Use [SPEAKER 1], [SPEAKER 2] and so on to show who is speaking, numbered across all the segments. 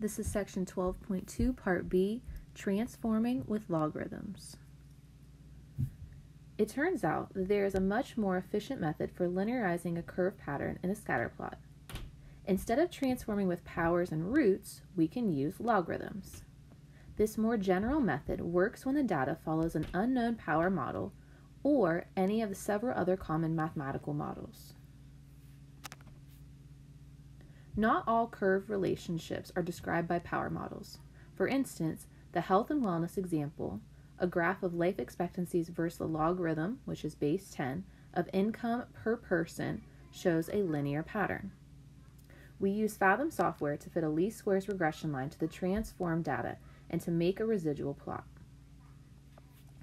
[SPEAKER 1] This is section 12.2, part B, transforming with logarithms. It turns out that there is a much more efficient method for linearizing a curve pattern in a scatter plot. Instead of transforming with powers and roots, we can use logarithms. This more general method works when the data follows an unknown power model or any of the several other common mathematical models. Not all curve relationships are described by power models. For instance, the health and wellness example, a graph of life expectancies versus the logarithm, which is base 10, of income per person, shows a linear pattern. We use Fathom software to fit a least squares regression line to the transformed data and to make a residual plot.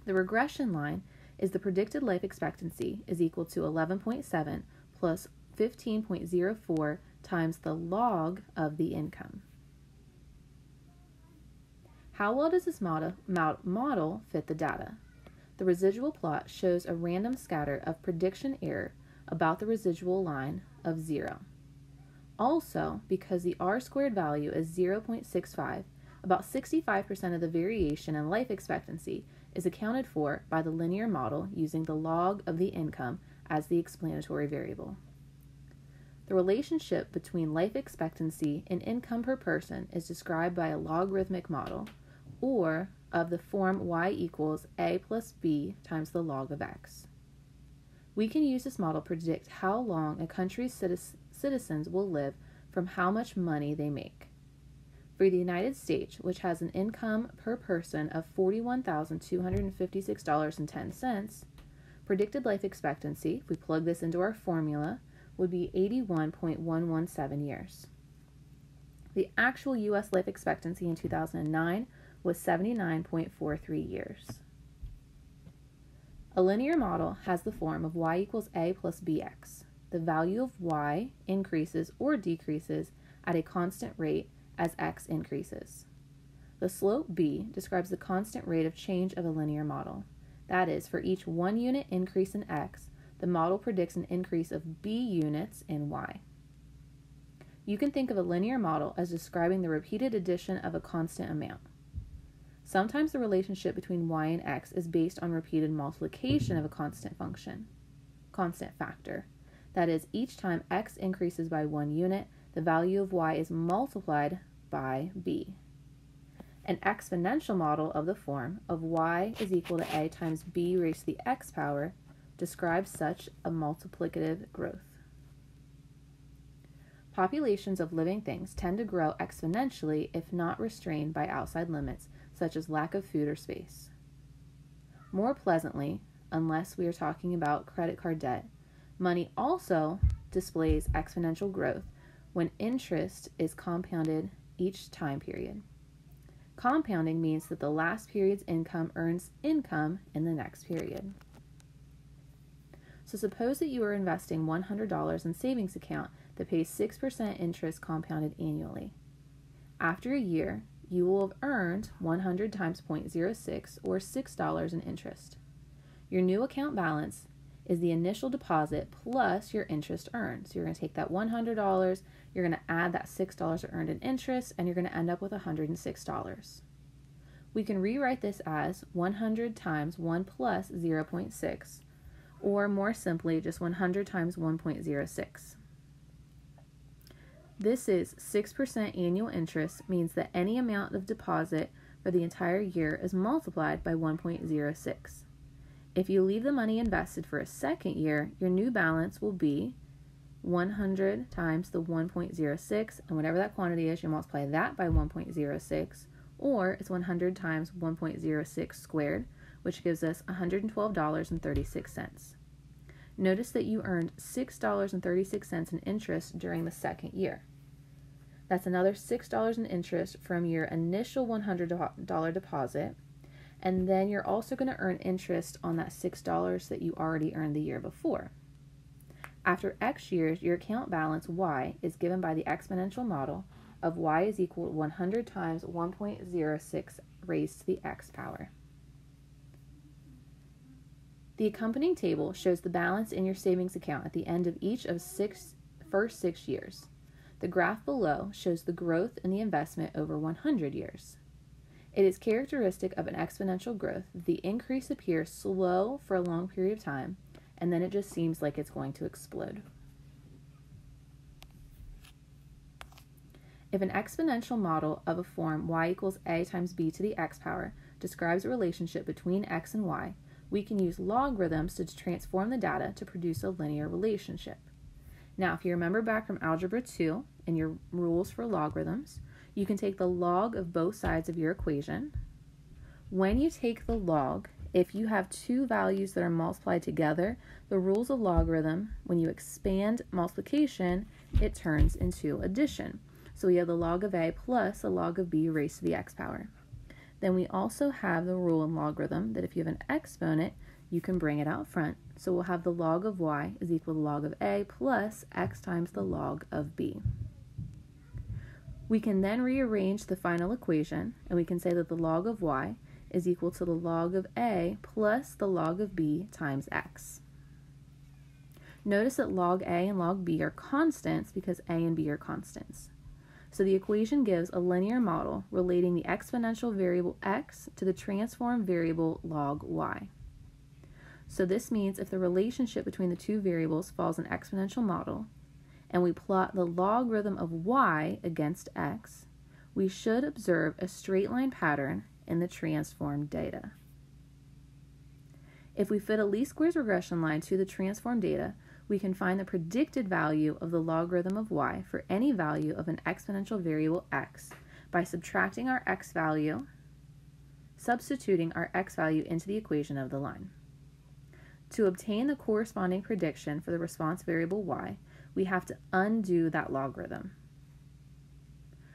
[SPEAKER 1] The regression line is the predicted life expectancy is equal to 11.7 plus 15.04 times the log of the income. How well does this model fit the data? The residual plot shows a random scatter of prediction error about the residual line of 0. Also, because the r-squared value is 0.65, about 65% of the variation in life expectancy is accounted for by the linear model using the log of the income as the explanatory variable. The relationship between life expectancy and income per person is described by a logarithmic model, or of the form y equals a plus b times the log of x. We can use this model to predict how long a country's citizens will live from how much money they make. For the United States, which has an income per person of $41,256.10, predicted life expectancy, if we plug this into our formula, would be 81.117 years. The actual U.S. life expectancy in 2009 was 79.43 years. A linear model has the form of y equals a plus bx. The value of y increases or decreases at a constant rate as x increases. The slope b describes the constant rate of change of a linear model. That is, for each 1 unit increase in x, the model predicts an increase of b units in y. You can think of a linear model as describing the repeated addition of a constant amount. Sometimes the relationship between y and x is based on repeated multiplication of a constant factor. That is, each time x increases by 1 unit, the value of y is multiplied by b. An exponential model of the form of y is equal to a times b raised to the x power describes such a multiplicative growth. Populations of living things tend to grow exponentially if not restrained by outside limits, such as lack of food or space. More pleasantly, unless we are talking about credit card debt, money also displays exponential growth when interest is compounded each time period. Compounding means that the last period's income earns income in the next period. So suppose that you are investing $100 in a savings account that pays 6% interest compounded annually. After a year, you will have earned 100 times 0.06 or $6 in interest. Your new account balance is the initial deposit plus your interest earned. So you're going to take that $100, you're going to add that $6 earned in interest, and you're going to end up with $106. We can rewrite this as 100 times 1 plus 0.6, or more simply, just 100 times 1.06. This is 6% annual interest, means that any amount of deposit for the entire year is multiplied by 1.06. If you leave the money invested for a second year, your new balance will be 100 times the 1.06, and whatever that quantity is, you multiply that by 1.06, or it's 100 times 1.06 squared, which gives us $112.36. Notice that you earned $6.36 in interest during the second year. That's another $6 in interest from your initial $100 deposit, and then you're also going to earn interest on that $6 that you already earned the year before. After X years, your account balance y is given by the exponential model of y is equal to 100 times 1.06 raised to the x power. The accompanying table shows the balance in your savings account at the end of each of first 6 years. The graph below shows the growth in the investment over 100 years. It is characteristic of an exponential growth that the increase appears slow for a long period of time, and then it just seems like it's going to explode. If an exponential model of a form y equals a times b to the x power describes a relationship between x and y, we can use logarithms to transform the data to produce a linear relationship. Now, if you remember back from Algebra 2 and your rules for logarithms, you can take the log of both sides of your equation. When you take the log, if you have two values that are multiplied together, the rules of logarithm, when you expand multiplication, it turns into addition. So we have the log of a plus the log of b raised to the x power. Then we also have the rule in logarithm that if you have an exponent, you can bring it out front. So we'll have the log of y is equal to log of a plus x times the log of b. We can then rearrange the final equation, and we can say that the log of y is equal to the log of a plus the log of b times x. Notice that log a and log b are constants because a and b are constants. So the equation gives a linear model relating the exponential variable x to the transform variable log y. So this means if the relationship between the two variables follows an exponential model, and we plot the logarithm of y against x, we should observe a straight line pattern in the transformed data. If we fit a least squares regression line to the transformed data, we can find the predicted value of the logarithm of y for any value of an exponential variable x by subtracting our x value, substituting our x value into the equation of the line. To obtain the corresponding prediction for the response variable y, we have to undo that logarithm.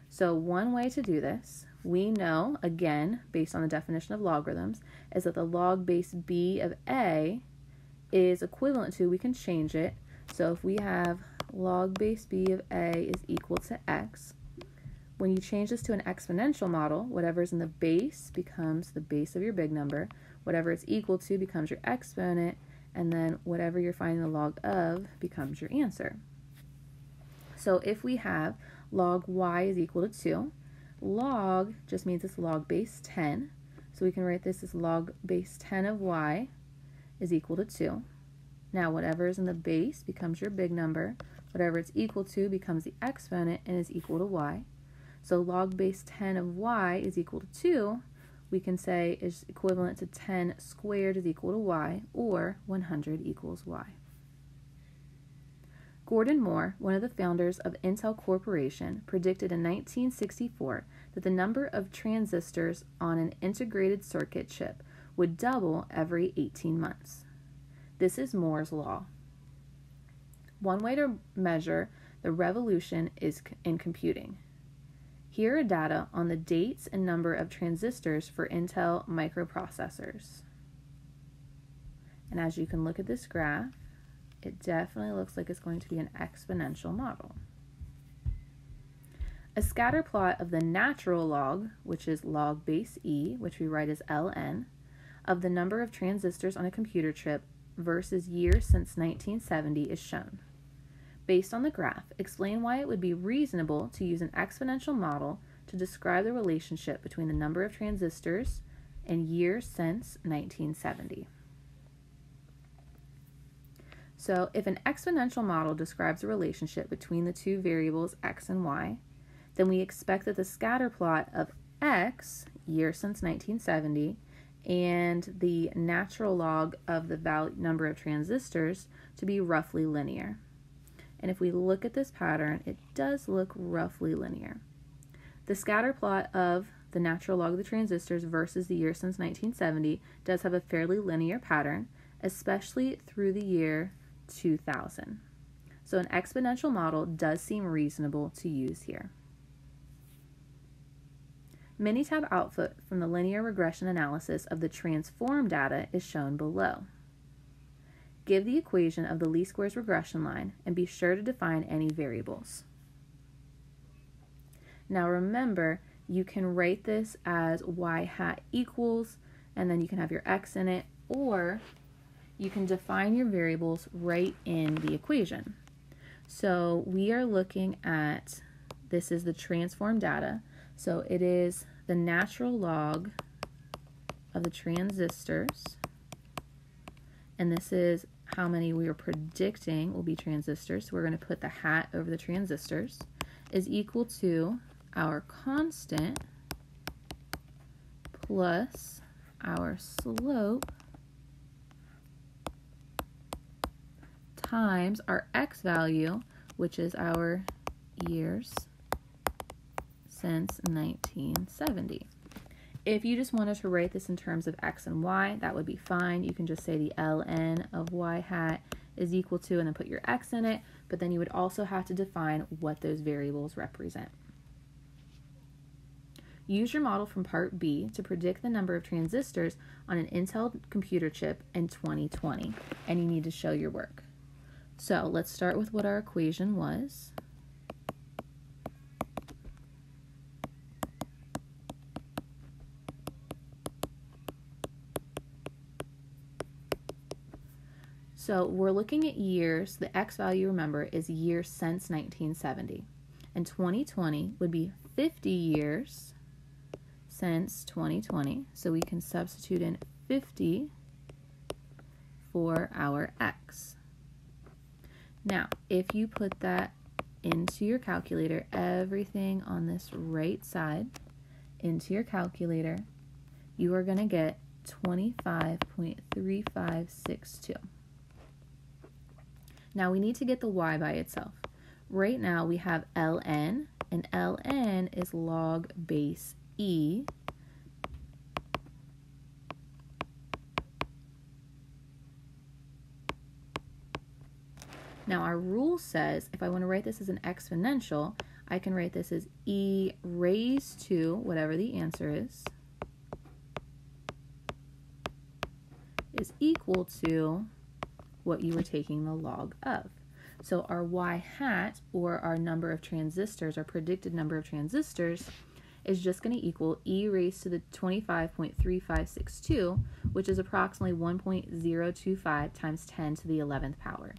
[SPEAKER 1] So one way to do this, we know, again, based on the definition of logarithms, is that the log base b of a is equivalent to, we can change it, so if we have log base b of a is equal to x, when you change this to an exponential model, whatever's in the base becomes the base of your big number, whatever it's equal to becomes your exponent, and then whatever you're finding the log of becomes your answer. So if we have log y is equal to 2, log just means it's log base 10, so we can write this as log base 10 of y is equal to 2. Now whatever is in the base becomes your big number, whatever it's equal to becomes the exponent and is equal to y. So log base 10 of y is equal to 2, we can say is equivalent to 10 squared is equal to y, or 100 equals y. Gordon Moore, one of the founders of Intel Corporation, predicted in 1964 that the number of transistors on an integrated circuit chip would double every 18 months. This is Moore's law. One way to measure the revolution is in computing. Here are data on the dates and number of transistors for Intel microprocessors. And as you can look at this graph, it definitely looks like it's going to be an exponential model. A scatter plot of the natural log, which is log base e, which we write as ln, of the number of transistors on a computer chip versus years since 1970 is shown. Based on the graph, explain why it would be reasonable to use an exponential model to describe the relationship between the number of transistors and years since 1970. So if an exponential model describes a relationship between the two variables x and y, then we expect that the scatter plot of x, years since 1970, and the natural log of the number of transistors to be roughly linear. And if we look at this pattern, it does look roughly linear. The scatter plot of the natural log of the transistors versus the year since 1970 does have a fairly linear pattern, especially through the year 2000. So an exponential model does seem reasonable to use here. Minitab output from the linear regression analysis of the transform data is shown below. Give the equation of the least squares regression line and be sure to define any variables. Now remember, you can write this as y hat equals, and then you can have your x in it, or you can define your variables right in the equation. So we are looking at, this is the transform data. So it is the natural log of the transistors, and this is how many we are predicting will be transistors. So we're going to put the hat over the transistors, is equal to our constant plus our slope times our x value, which is our years since 1970. If you just wanted to write this in terms of x and y, that would be fine. You can just say the ln of y hat is equal to, and then put your x in it, but then you would also have to define what those variables represent. Use your model from part B to predict the number of transistors on an Intel computer chip in 2020, and you need to show your work. So let's start with what our equation was. So we're looking at years. The x value, remember, is years since 1970. And 2020 would be 50 years since 2020. So we can substitute in 50 for our x. Now, if you put that into your calculator, everything on this right side into your calculator, you are going to get 25.3562. Now we need to get the y by itself. Right now we have ln, and ln is log base e. Now our rule says if I want to write this as an exponential, I can write this as e raised to whatever the answer is equal to what you were taking the log of. So our y hat, or our number of transistors, our predicted number of transistors, is just going to equal e raised to the 25.3562, which is approximately 1.025 times 10 to the 11th power.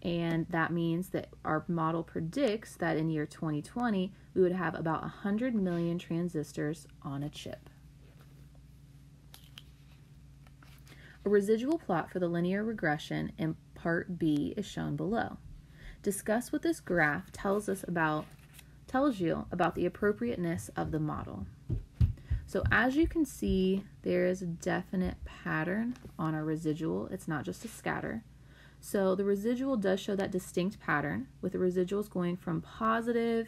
[SPEAKER 1] And that means that our model predicts that in year 2020, we would have about 100 million transistors on a chip. A residual plot for the linear regression in part B is shown below. Discuss what this graph tells you about the appropriateness of the model. So as you can see, there is a definite pattern on our residual. It's not just a scatter. So the residual does show that distinct pattern, with the residuals going from positive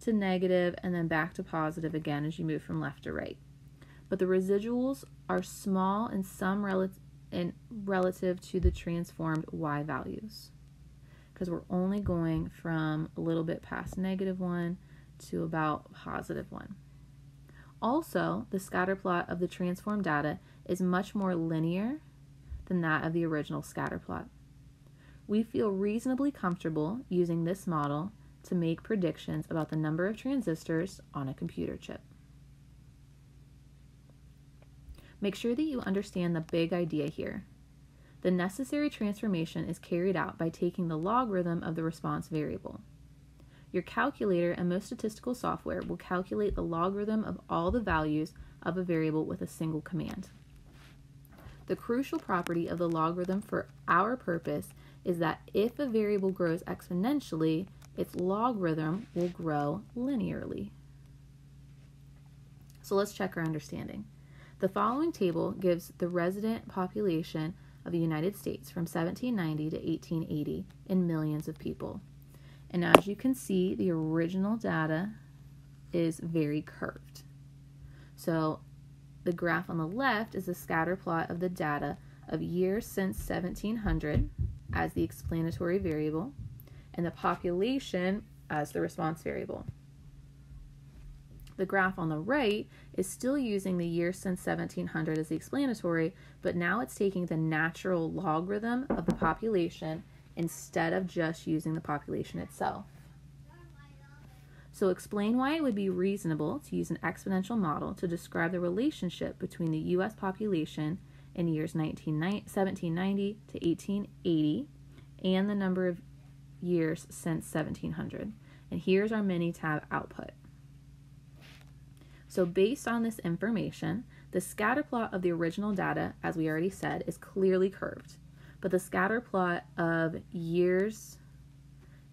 [SPEAKER 1] to negative and then back to positive again as you move from left to right. But the residuals are small in some relative to the transformed y values, because we're only going from a little bit past -1 to about +1. Also, the scatter plot of the transformed data is much more linear than that of the original scatter plot. We feel reasonably comfortable using this model to make predictions about the number of transistors on a computer chip. Make sure that you understand the big idea here. The necessary transformation is carried out by taking the logarithm of the response variable. Your calculator and most statistical software will calculate the logarithm of all the values of a variable with a single command. The crucial property of the logarithm for our purpose is that if a variable grows exponentially, its logarithm will grow linearly. So let's check our understanding. The following table gives the resident population of the United States from 1790 to 1880 in millions of people. And as you can see, the original data is very curved. So the graph on the left is a scatter plot of the data of years since 1700 as the explanatory variable, and the population as the response variable. The graph on the right is still using the year since 1700 as the explanatory, but now it's taking the natural logarithm of the population instead of just using the population itself. So explain why it would be reasonable to use an exponential model to describe the relationship between the U.S. population in years 1790 to 1880 and the number of years since 1700. And here's our Minitab output. So based on this information, the scatter plot of the original data, as we already said, is clearly curved. But the scatter plot of years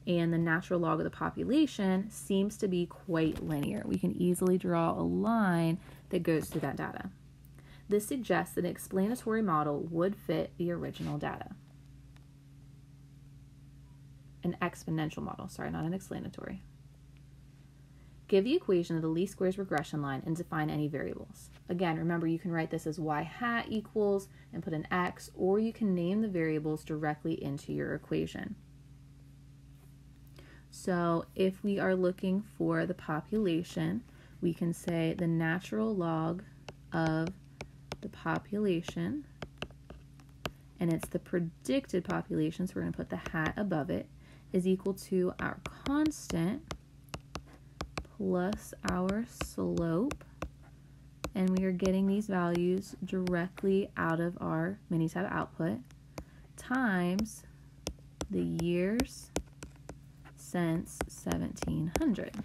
[SPEAKER 1] and the natural log of the population seems to be quite linear. We can easily draw a line that goes through that data. This suggests that an explanatory model would fit the original data. An exponential model, sorry, not an explanatory. Give the equation of the least squares regression line and define any variables. Again, remember you can write this as y hat equals and put an x, or you can name the variables directly into your equation. So if we are looking for the population, we can say the natural log of the population, and it's the predicted population, so we're going to put the hat above it, is equal to our constant plus our slope, and we are getting these values directly out of our Minitab output, times the years since 1700.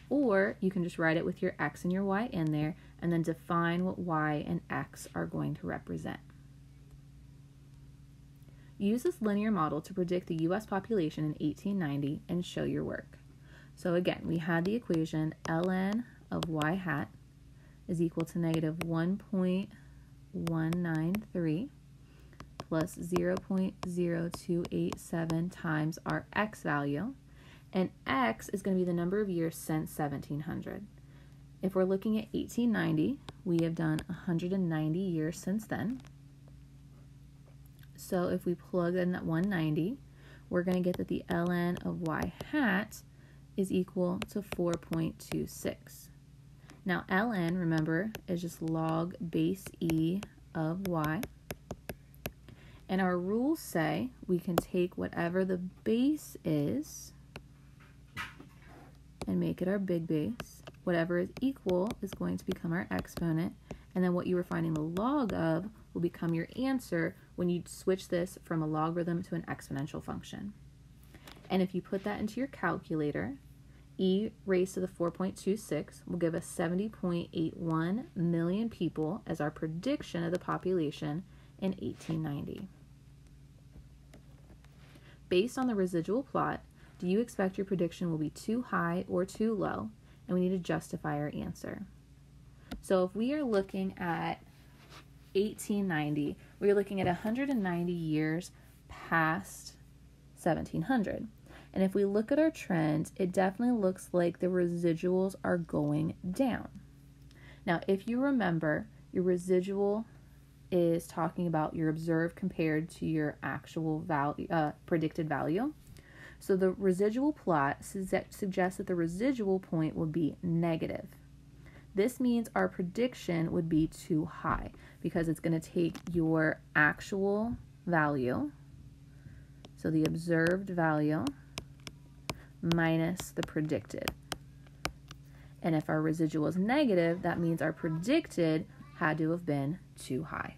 [SPEAKER 1] Or you can just write it with your x and your y in there, and then define what y and x are going to represent. Use this linear model to predict the U.S. population in 1890 and show your work. So again, we had the equation ln of y hat is equal to negative 1.193 plus 0.0287 times our x value, and x is going to be the number of years since 1700. If we're looking at 1890, we have done 190 years since then. So if we plug in that 190, we're going to get that the ln of y hat is equal to 4.26. Now ln, remember, is just log base e of y. And our rules say we can take whatever the base is and make it our big base. Whatever is equal is going to become our exponent, and then what you were finding the log of will become your answer when you switch this from a logarithm to an exponential function. And if you put that into your calculator, e raised to the 4.26 will give us 70.81 million people as our prediction of the population in 1890. Based on the residual plot, do you expect your prediction will be too high or too low? And we need to justify our answer. So if we are looking at 1890, we're looking at 190 years past 1700. And if we look at our trend, it definitely looks like the residuals are going down. Now, if you remember, your residual is talking about your observed compared to your actual value, predicted value. So the residual plot suggests that the residual point would be negative. This means our prediction would be too high because it's going to take your actual value, so the observed value, minus the predicted. And if our residual is negative, that means our predicted had to have been too high.